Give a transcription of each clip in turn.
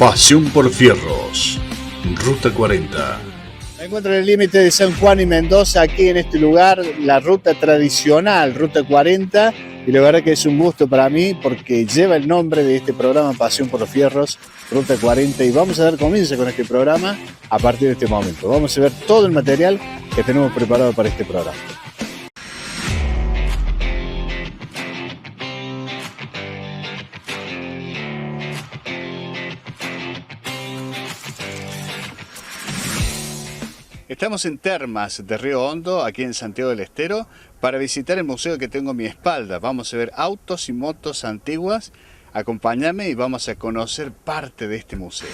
Pasión por Fierros, Ruta 40. Me encuentro en el límite de San Juan y Mendoza, aquí en este lugar, la ruta tradicional, Ruta 40, y la verdad que es un gusto para mí porque lleva el nombre de este programa Pasión por los Fierros, Ruta 40, y vamos a dar comienzo con este programa a partir de este momento. Vamos a ver todo el material que tenemos preparado para este programa. Estamos en Termas de Río Hondo, aquí en Santiago del Estero, para visitar el museo que tengo a mi espalda. Vamos a ver autos y motos antiguas. Acompáñame y vamos a conocer parte de este museo.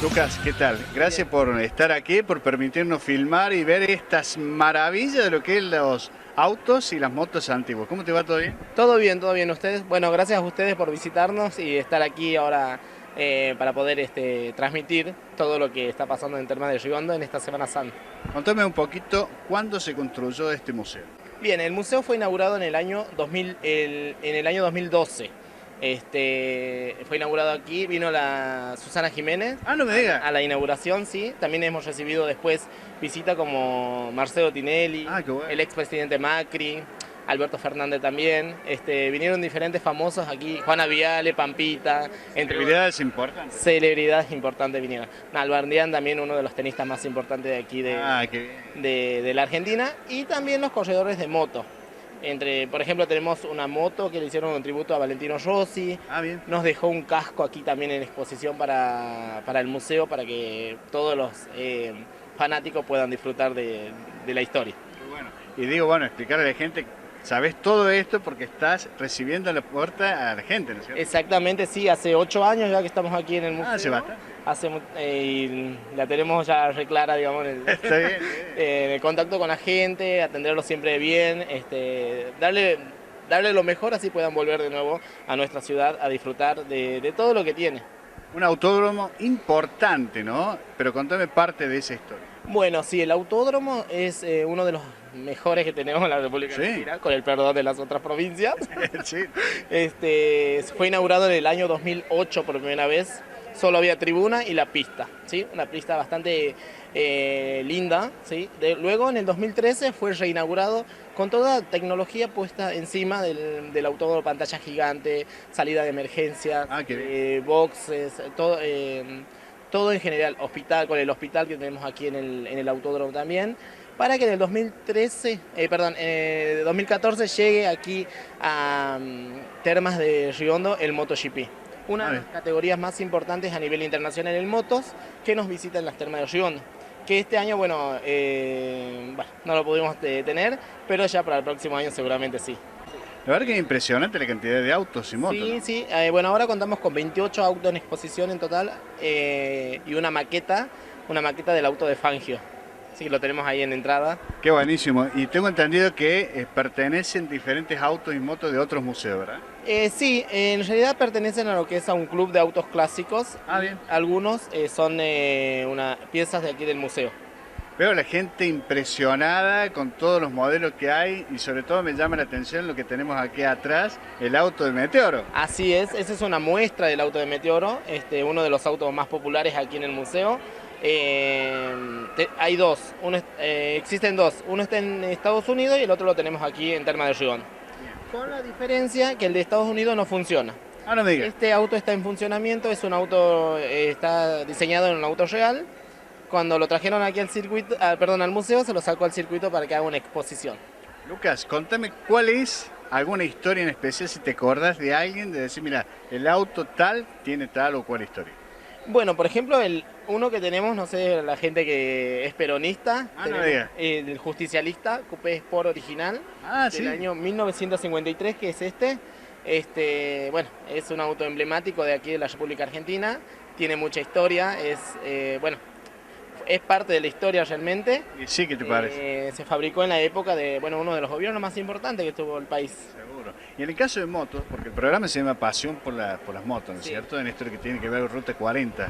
Lucas, ¿qué tal? Gracias por estar aquí, por permitirnos filmar y ver estas maravillas de lo que es los autos y las motos antiguas. ¿Cómo te va? ¿Todo bien? Todo bien, ¿ustedes? Bueno, gracias a ustedes por visitarnos y estar aquí ahora para poder transmitir todo lo que está pasando en Termas de Río Hondo en esta Semana Santa. Contame un poquito, ¿cuándo se construyó este museo? Bien, el museo fue inaugurado en el año 2012. Fue inaugurado aquí, vino la Susana Jiménez. Ah, no me digas. A la inauguración, sí. También hemos recibido después visita como Marcelo Tinelli, qué bueno. El expresidente Macri, Alberto Fernández también. Vinieron diferentes famosos aquí, Juana Viale, Pampita. Celebridades importantes. Celebridades importantes vinieron. Nalbandián también, uno de los tenistas más importantes de aquí de la Argentina. Y también los corredores de moto. Por ejemplo, tenemos una moto que le hicieron un tributo a Valentino Rossi. Bien. Nos dejó un casco aquí también en exposición para el museo, para que todos los fanáticos puedan disfrutar de la historia. Qué bueno. Y digo, explicarle a la gente, sabes todo esto porque estás recibiendo a la puerta a la gente, ¿no es cierto? Exactamente, sí, hace 8 años ya que estamos aquí en el museo. Hace bastante. Y la tenemos ya reclara, digamos, Está bien. el contacto con la gente, atenderlos siempre bien, darle lo mejor, así puedan volver de nuevo a nuestra ciudad a disfrutar de todo lo que tiene. Un autódromo importante, ¿no? Pero contame parte de esa historia. Bueno, sí, el autódromo es uno de los mejores que tenemos en la República Argentina, con el perdón de las otras provincias. Sí. Fue inaugurado en el año 2008 por primera vez. Solo había tribuna y la pista, ¿sí? Una pista bastante linda, ¿sí? Luego en el 2013 fue reinaugurado con toda tecnología puesta encima del autódromo, pantalla gigante, salida de emergencia, boxes, todo en general, con el hospital que tenemos aquí en el autódromo también, para que en el 2014 llegue aquí a Termas de Río Hondo el MotoGP. Una de las categorías más importantes a nivel internacional en motos que nos visitan las Termas de Río Hondo. Que este año, no lo pudimos tener, pero ya para el próximo año seguramente sí. La verdad que es impresionante la cantidad de autos y motos. Sí, ¿no? sí. Ahora contamos con 28 autos en exposición en total y una maqueta del auto de Fangio. Sí, lo tenemos ahí en entrada. Qué buenísimo. Y tengo entendido que pertenecen diferentes autos y motos de otros museos, ¿verdad? Sí, en realidad pertenecen a lo que es a un club de autos clásicos. Bien. Algunos son piezas de aquí del museo. Veo a la gente impresionada con todos los modelos que hay y sobre todo me llama la atención lo que tenemos aquí atrás, el auto de Meteoro. Así es, esa es una muestra del auto de Meteoro, uno de los autos más populares aquí en el museo. Hay dos, existen dos, uno está en Estados Unidos y el otro lo tenemos aquí en Termas de Río Hondo. Con la diferencia que el de Estados Unidos no funciona. No me digas. Este auto está en funcionamiento, es un auto, está diseñado en un auto real. Cuando lo trajeron aquí al circuito, perdón, al museo, se lo sacó al circuito para que haga una exposición. Lucas, contame cuál es alguna historia en especial, si te acordás de alguien, de decir, mira, el auto tal tiene tal o cual historia. Bueno, por ejemplo, uno que tenemos, no sé, la gente que es peronista, No digas. el justicialista, Coupé Sport original, del Sí. año 1953, que es bueno, es un auto emblemático de aquí de la República Argentina, tiene mucha historia, bueno, es parte de la historia realmente. Y sí, ¿qué te parece? Se fabricó en la época de, bueno, uno de los gobiernos más importantes que tuvo el país. Seguro. Y en el caso de motos, porque el programa se llama Pasión por las motos, ¿no es Sí. cierto? En esto que tiene que ver con Ruta 40.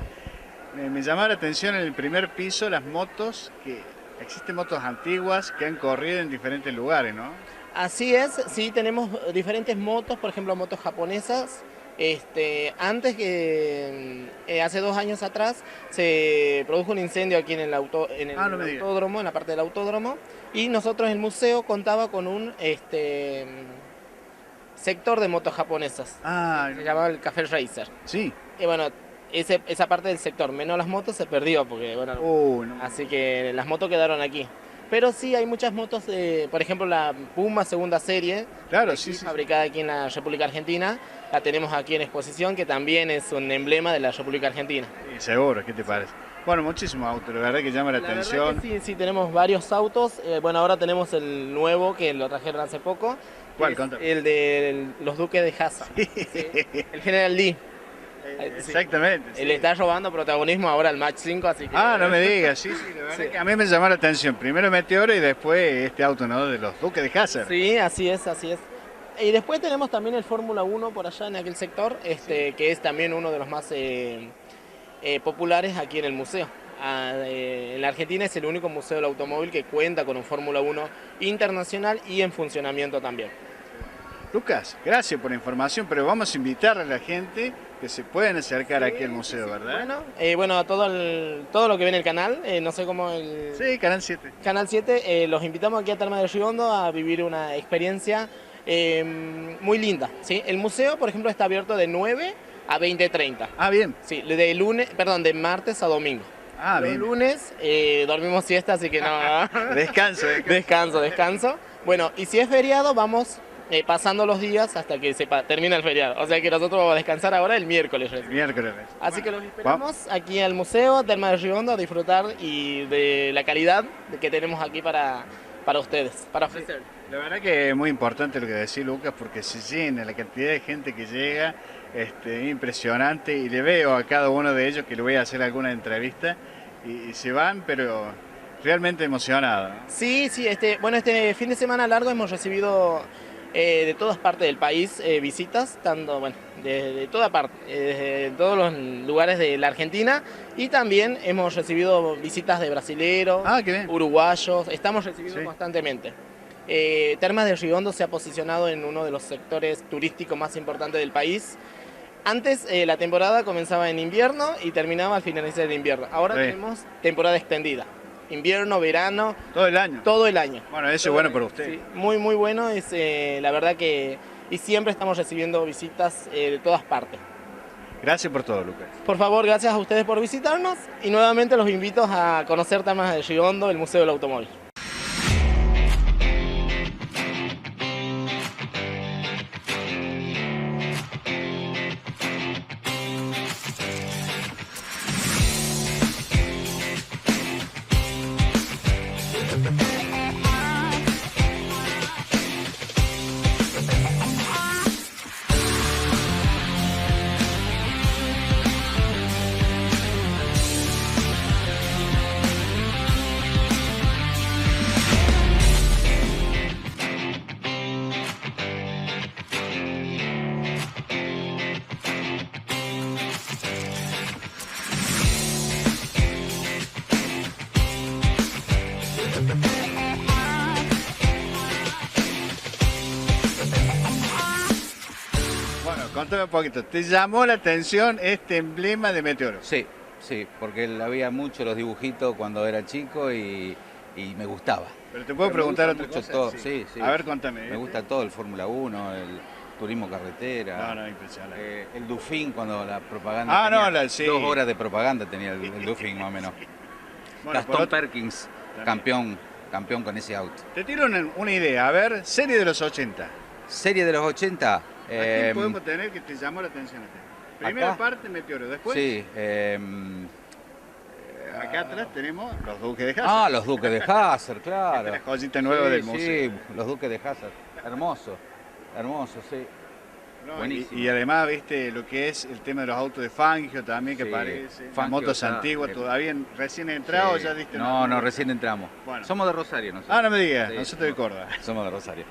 Me llamaba la atención en el primer piso las motos, que existen motos antiguas que han corrido en diferentes lugares, ¿no? Así es, sí, tenemos diferentes motos, por ejemplo, motos japonesas. Antes que, hace 2 años atrás, se produjo un incendio aquí en el No me digas. autódromo, en la parte del autódromo, y nosotros, el museo, contaba con un sector de motos japonesas, se llamaba el Café Racer. Sí. Y bueno, esa parte del sector, menos las motos, se perdió, porque bueno, No. así que las motos quedaron aquí. Pero sí, hay muchas motos, por ejemplo, la Puma segunda serie, Claro, aquí, sí, sí. fabricada aquí en la República Argentina, la tenemos aquí en exposición, que también es un emblema de la República Argentina. Sí, seguro, ¿qué te parece? Bueno, muchísimos autos, la verdad que llama la atención. Verdad que sí, tenemos varios autos. Bueno, ahora tenemos el nuevo, que lo trajeron hace poco. ¿Cuál? Es Contame. el de los Duques de Haza. Sí, el General Lee. Sí. Exactamente. sí. Él está robando protagonismo ahora al Match 5, así que... No me digas, sí, la verdad Sí. que a mí me llamó la atención. Primero Meteoro y después este auto, ¿no? De los Duques de Hazard. Sí, así es, así es. Y después tenemos también el Fórmula 1 por allá en aquel sector, que es también uno de los más populares aquí en el museo. En la Argentina es el único museo del automóvil que cuenta con un Fórmula 1 internacional y en funcionamiento también. Lucas, gracias por la información, pero vamos a invitar a la gente que se puedan acercar aquí al museo, ¿verdad? Bueno, a todo lo que ve en el canal, no sé cómo el... Sí, Canal 7. Canal 7, los invitamos aquí a Termas de Riondo a vivir una experiencia muy linda, ¿sí? El museo, por ejemplo, está abierto de 9 a 20:30. Bien. Sí, de martes a domingo. Los Bien. lunes dormimos siesta, así que no... Descanso. Descanso. Bueno, y si es feriado, vamos pasando los días hasta que termina el feriado. O sea que nosotros vamos a descansar ahora el miércoles. Miércoles. Así que los esperamos aquí al museo Termas de Riondo a disfrutar y de la calidad que tenemos aquí para ustedes, para ofrecer. La verdad que es muy importante lo que decís, Lucas, porque se llena la cantidad de gente que llega, impresionante, y le veo a cada uno de ellos que le voy a hacer alguna entrevista y se van, pero realmente emocionados, ¿no? Sí, este fin de semana largo hemos recibido de todas partes del país visitas, tanto, bueno, de toda parte, de todos los lugares de la Argentina, y también hemos recibido visitas de brasileros, Qué bien. uruguayos, estamos recibiendo Sí. constantemente. Termas de Riondo se ha posicionado en uno de los sectores turísticos más importantes del país. Antes la temporada comenzaba en invierno y terminaba al finalizar el invierno. Ahora Sí. tenemos temporada extendida. Invierno, verano, Todo el año. todo el año. Bueno, eso es bueno para usted. Sí, muy muy bueno, es la verdad que... Y siempre estamos recibiendo visitas de todas partes. Gracias por todo, Lucas. Por favor, gracias a ustedes por visitarnos y nuevamente los invito a conocer Termas de Riondo, el Museo del Automóvil. Bueno, contame un poquito. ¿Te llamó la atención este emblema de Meteoro? Sí, porque él había mucho los dibujitos cuando era chico y me gustaba. Pero te puedo Pero me preguntar gusta otra mucho cosa. todo, sí. A ver, contame. Me gusta todo, el Fórmula 1, el turismo carretera. No, impresionante. El Dufin, cuando la propaganda. Sí. 2 horas de propaganda tenía el Dufin, más o menos. Bueno, Gastón Perkins, también. campeón con ese auto. Te tiro una idea, a ver, serie de los 80. Serie de los 80. ¿A quién podemos tener que te llamó la atención a ti? Primera acá. parte, Meteoro, después. Sí. Acá atrás tenemos los Duques de Hazard. Los Duques de Hazard, claro. La joyita nueva del museo. Sí, los Duques de Hazard. Hermoso, sí. No, Buenísimo. y además, viste, lo que es el tema de los autos de Fangio también, que Sí, parece. Las Fangio motos está- antiguas, todavía recién entrado, Sí. ya diste. No, recién entramos. Bueno. Somos de Rosario nosotros. Ah, no me digas, Sí, nosotros de Córdoba. Somos de Rosario.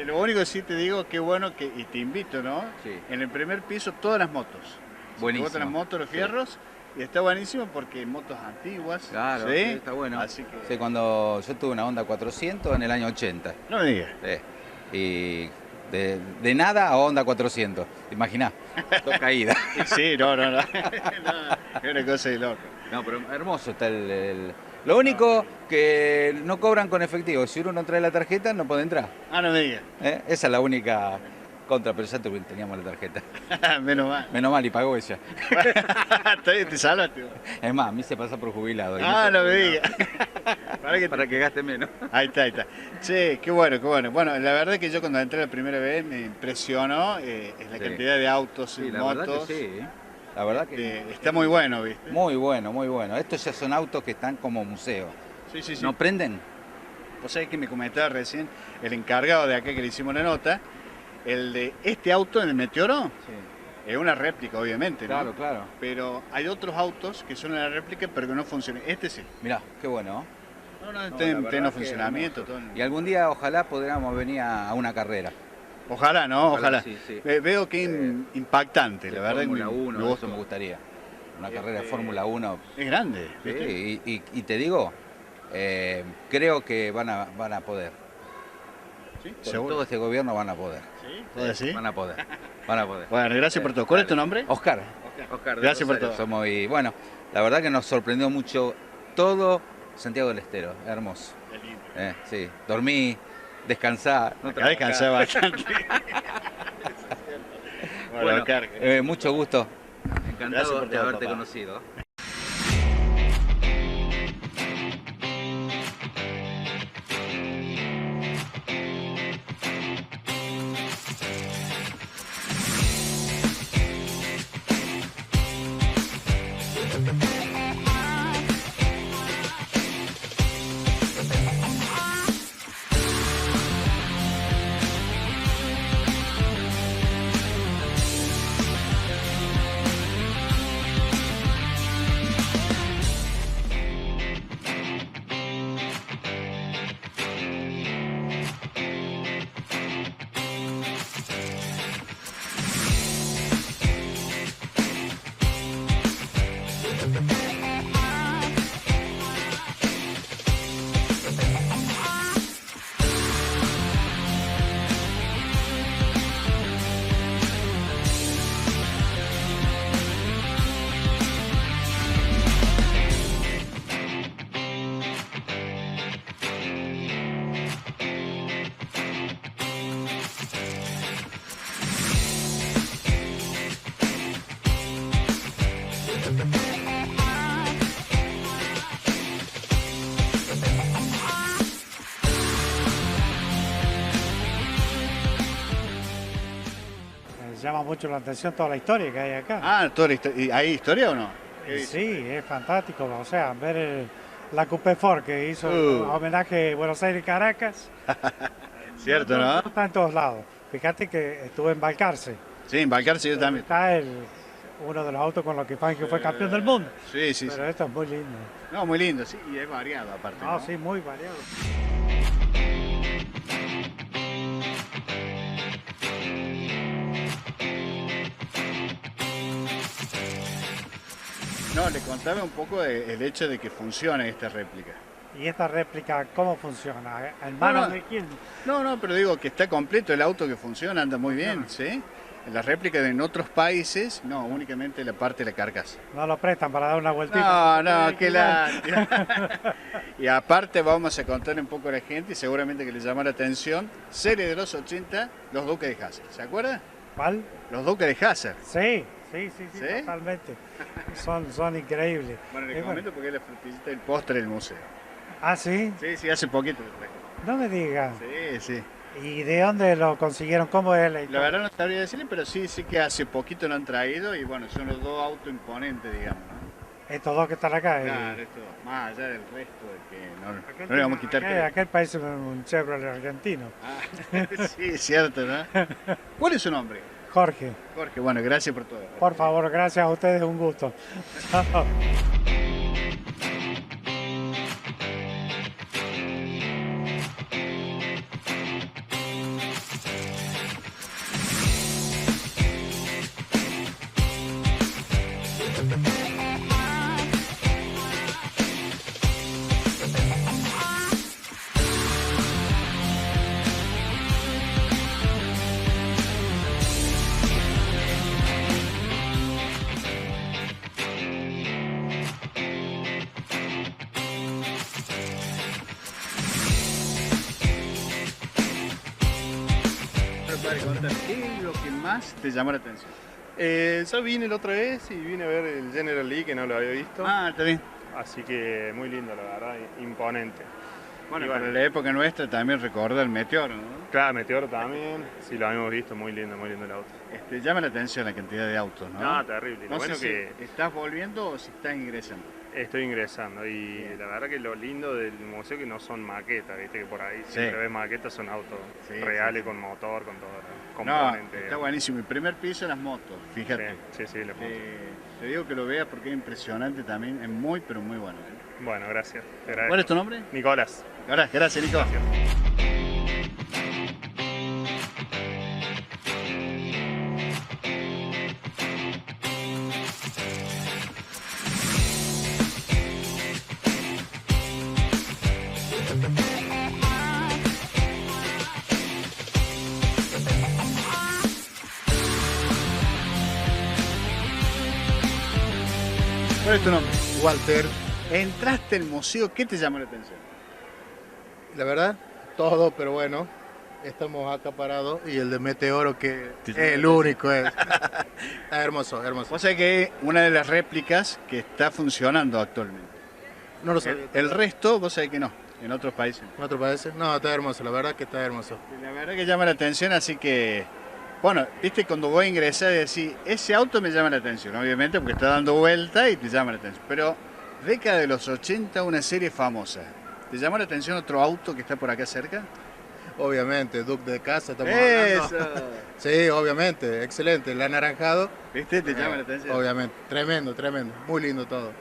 Lo único que sí te digo, qué bueno que, y te invito, ¿no? Sí. En el primer piso todas las motos. Buenísimo. Te botan las motos, los Sí. fierros, y está buenísimo porque motos antiguas. Claro, ¿sí? sí, está bueno. Así que, Sí, cuando yo tuve una Honda 400 en el año 80. no me digas. Sí. Y de nada a Honda 400. ¿Te imaginás? Todo caída. Sí, no. No, es una cosa de loco. No, pero hermoso está Lo único que no cobran con efectivo. Si uno no trae la tarjeta, no puede entrar. Ah, no me digas. Esa es la única contra, pero ya teníamos la tarjeta. Menos mal. Menos mal, y pagó ella. Está bien, te salvaste. Es más, a mí se pasa por jubilado. Ah, no me digas. Para que gaste menos. Ahí está. Sí, qué bueno, qué bueno. Bueno, la verdad que yo cuando entré la primera vez me impresionó es la Sí. cantidad de autos y Sí, la motos. verdad que sí. La verdad que Está muy bueno, ¿viste? muy bueno, muy bueno. Estos ya son autos que están como museo. Sí. ¿No prenden? Vos sabés que me comentaba recién el encargado de acá que le hicimos la nota, el de este auto en el Meteoro, Sí. es una réplica obviamente, ¿no? Claro. Pero hay otros autos que son una réplica pero que no funcionan. Este sí. Mirá, qué bueno. No, la está en verdad pleno que funcionamiento. hermoso. Todo. Y algún día ojalá podamos venir a una carrera. Ojalá, ¿no? Ojalá. Sí, sí. Veo que impactante, la verdad. Fórmula que 1, me eso gustó. me gustaría. Una carrera de Fórmula 1. Es grande, ¿viste? Sí, y te digo, creo que van a poder. Sí, Con seguro. todo este gobierno van a poder. ¿Sí? ¿Puedo decir? Van a poder. Van a poder. Bueno, gracias por todo. ¿Cuál es tu nombre? Oscar. Oscar. Gracias por todo. Somos y bueno, la verdad que nos sorprendió mucho todo Santiago del Estero. Hermoso. Sí, dormí, descansar. Acá descansé bastante. Bueno, Oscar, mucho gusto. Gracias Encantado por de todo, haberte papá. conocido. Llama mucho la atención toda la historia que hay acá. Ah, toda la ¿y ¿hay historia o no? ¿Qué dice? Sí, es fantástico, o sea, ver la Coupé Ford que hizo homenaje a Buenos Aires y Caracas. Cierto, ¿no? Está en todos lados. Fíjate que estuvo en Balcarce. Sí, en Balcarce yo también. Está uno de los autos con los que Fangio fue campeón del mundo. Sí. Pero esto es muy lindo. No, muy lindo, sí, y es variado aparte. No, ¿no? sí, muy variado. No, le contaba un poco el hecho de que funcione esta réplica. ¿Y esta réplica cómo funciona? ¿En manos No. de quién? No, pero digo que está completo el auto que funciona, anda muy bien, ¿sí? En las réplicas en otros países, no, únicamente la parte de la carcasa. No lo prestan para dar una vueltita. No, qué lástima. Y aparte vamos a contar un poco a la gente y seguramente que les llama la atención, serie de los 80, los Duques de Hazard. ¿Se acuerdan? ¿Cuál? Los Duques de Hazard. Sí, Sí, sí, sí, ¿Sí? totalmente. Son increíbles. Bueno, le Y bueno, comento porque es la frutillita del postre del museo. ah, sí, Sí, sí, hace poquito lo traje. no me digas. Sí, sí. ¿Y de dónde lo consiguieron? ¿Cómo es la La historia? verdad no sabría decirle, pero sí, sí que hace poquito lo han traído y bueno, son los dos autos imponentes, digamos, ¿no? Estos dos que están acá. Claro, esto, más allá del resto de que Aquel, no le vamos a quitar crédito. aquel parece un Chevrolet argentino. Ah, sí, es cierto, ¿no? ¿Cuál es su nombre? Jorge, Jorge, bueno, gracias por todo. por favor, gracias a ustedes, un gusto. Chao. Padre, contame, ¿qué es lo que más te llamó la atención? Yo vine la otra vez y vine a ver el General Lee, que no lo había visto. Ah, está bien. Así que muy lindo, la verdad, imponente. Bueno, Y para la época nuestra también recuerda el meteoro, ¿no? Claro, Meteoro también, sí lo habíamos visto, muy lindo el auto. Llama la atención la cantidad de autos, ¿no? No, terrible. No Lo bueno sé que si estás volviendo o si estás ingresando. estoy ingresando y la verdad que lo lindo del museo que no son maquetas, viste que por ahí Sí. siempre ves maquetas, son autos Sí, reales sí. con motor, con todo, No, componentes. está buenísimo. El primer piso las motos, fíjate. Sí, sí, lo puedo. Te digo que lo veas porque es impresionante también, es muy pero muy bueno. Bueno, gracias. te ¿Cuál es agradezco. tu nombre? Nicolás. Gracias, Nico. Gracias. ¿Cuál es tu nombre? Walter, Entraste al museo, ¿qué te llamó la atención? la verdad, todo, pero bueno, estamos acá parados y el de Meteoro que es el único es. Hermoso, hermoso. Vos sabés que es una de las réplicas que está funcionando actualmente. No lo sabía. El resto, vos sabés que no, en otros países. ¿En otro país? No, está hermoso, la verdad que está hermoso. La verdad que llama la atención, así que, bueno, viste, cuando voy a ingresar y decir, ese auto me llama la atención, obviamente, porque está dando vuelta y te llama la atención. Pero, década de los 80, una serie famosa. ¿Te llamó la atención otro auto que está por acá cerca? Obviamente, Duke de casa, estamos ¡Eso! hablando. Sí, obviamente, excelente. El anaranjado, ¿Viste? ¿Te llama la atención? obviamente, tremendo, tremendo. Muy lindo todo.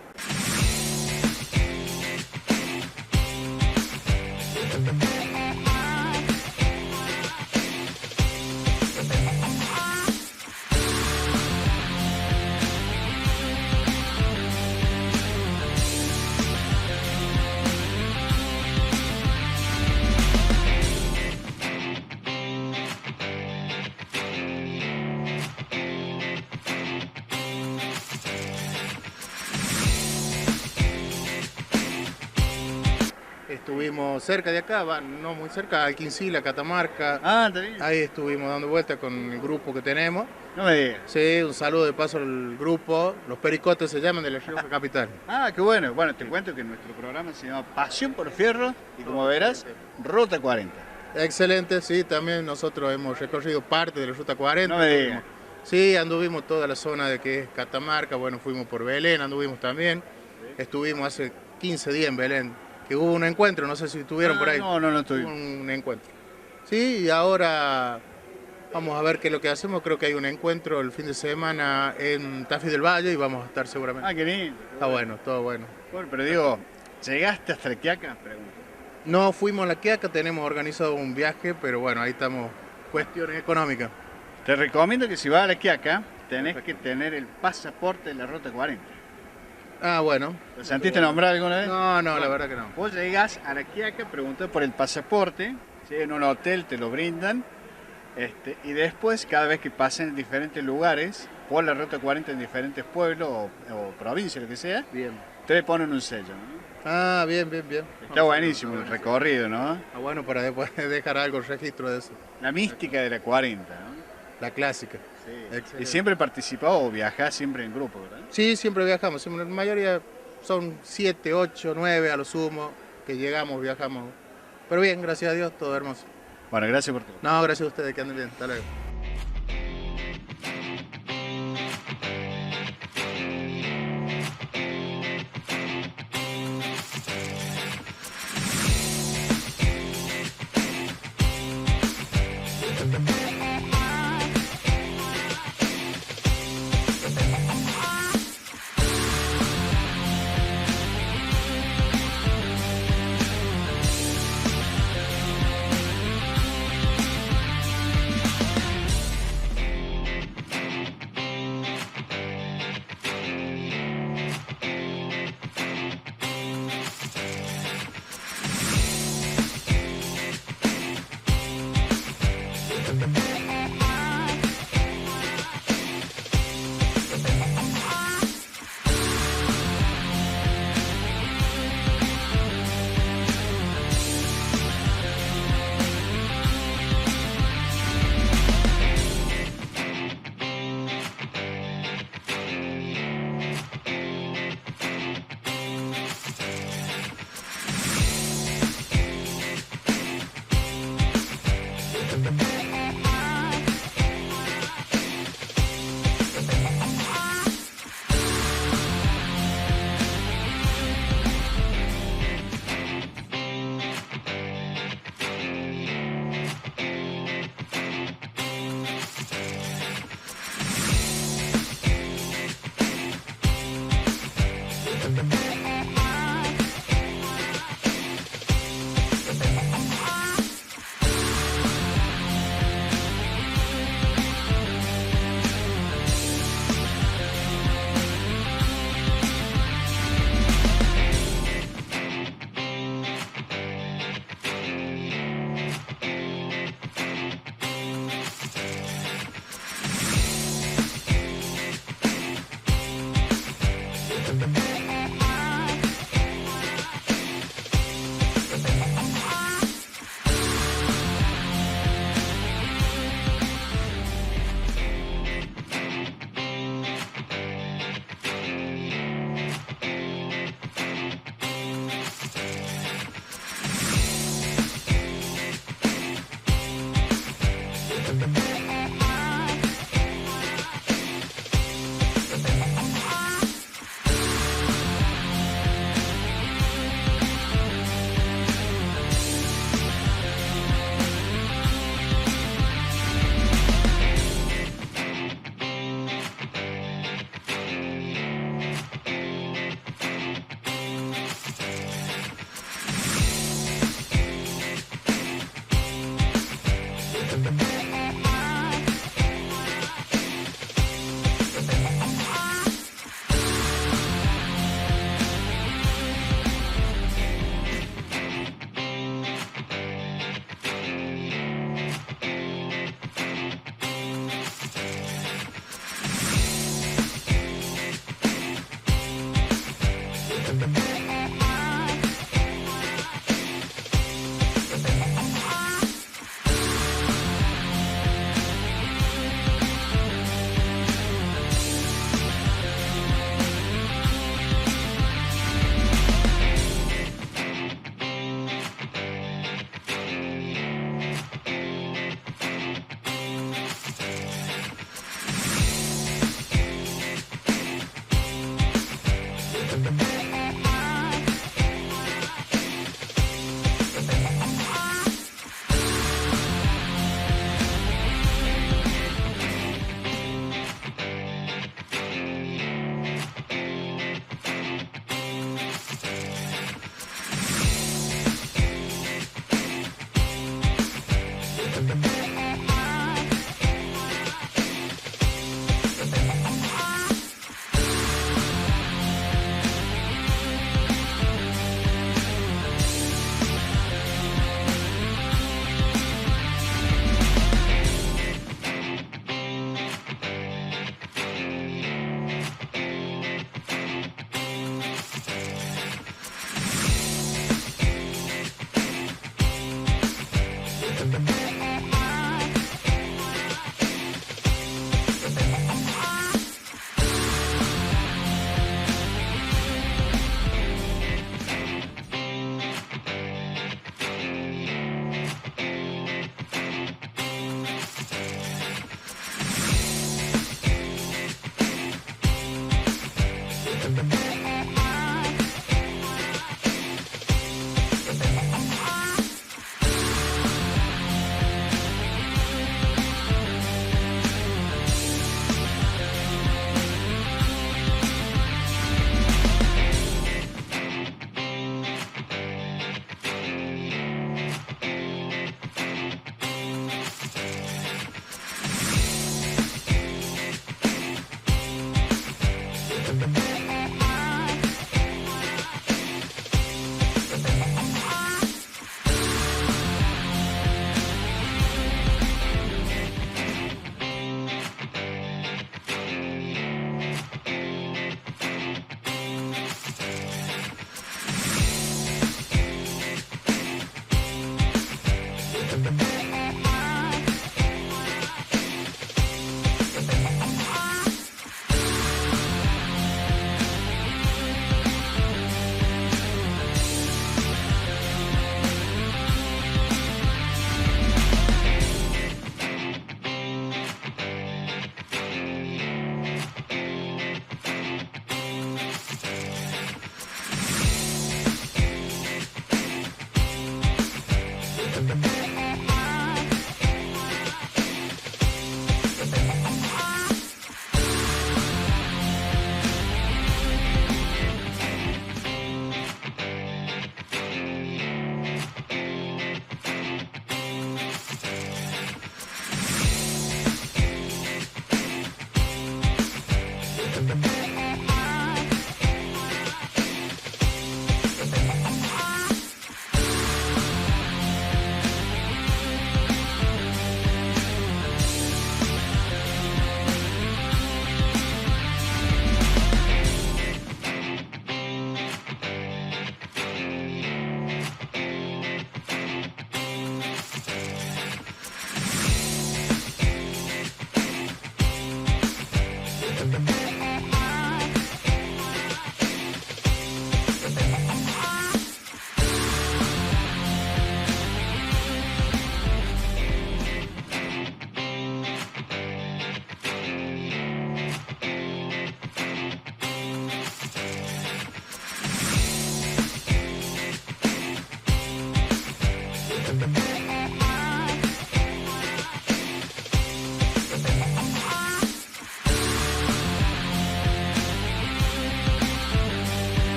Estuvimos cerca de acá, no muy cerca, Alquincila, Catamarca. Ah, está bien. Ahí estuvimos dando vueltas con el grupo que tenemos. No me digas. Sí, un saludo de paso al grupo. Los Pericotes se llaman de la Rioja Capital. Ah, qué bueno. Bueno, te cuento que nuestro programa se llama Pasión por Fierro y como verás, Ruta 40. Excelente, sí, también nosotros hemos recorrido parte de la Ruta 40. No me digas. Sí, anduvimos toda la zona de que es Catamarca, bueno, fuimos por Belén, anduvimos también. Estuvimos hace 15 días en Belén, que hubo un encuentro, no sé si estuvieron por ahí. No estoy. Hubo un encuentro. Sí, y ahora vamos a ver qué es lo que hacemos. Creo que hay un encuentro el fin de semana en Tafí del Valle y vamos a estar seguramente. Ah, qué lindo. Está bueno, todo bueno. Bueno, pero digo, ¿llegaste hasta Requiaca? Pregunto. No fuimos a La Quiaca, tenemos organizado un viaje, pero bueno, ahí estamos. Cuestiones económicas. Te recomiendo que si vas a Requiaca, tenés que tener el pasaporte de la Ruta 40. Ah, bueno. ¿Lo sentiste nombrar alguna vez? No, la verdad que no. Vos llegás a Requiaca, preguntás por el pasaporte, ¿sí? En un hotel te lo brindan, y después, cada vez que pasen en diferentes lugares, por la Ruta 40 en diferentes pueblos o provincias, lo que sea, Bien. te ponen un sello, ¿no? Ah, bien, bien, bien. Está buenísimo el recorrido, ¿no? Ah, bueno, para después dejar algo, registro de eso. La mística de la 40, ¿no? la clásica. Sí. Excelente. ¿Y siempre participás o viajás siempre en grupo, verdad? Sí, siempre viajamos, siempre, la mayoría son 7, 8, 9 a lo sumo, que llegamos, viajamos. Pero bien, gracias a Dios, todo hermoso. Bueno, gracias por tu... No, gracias a ustedes, que anden bien, hasta luego.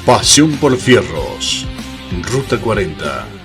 Pasión por Fierros. Ruta 40.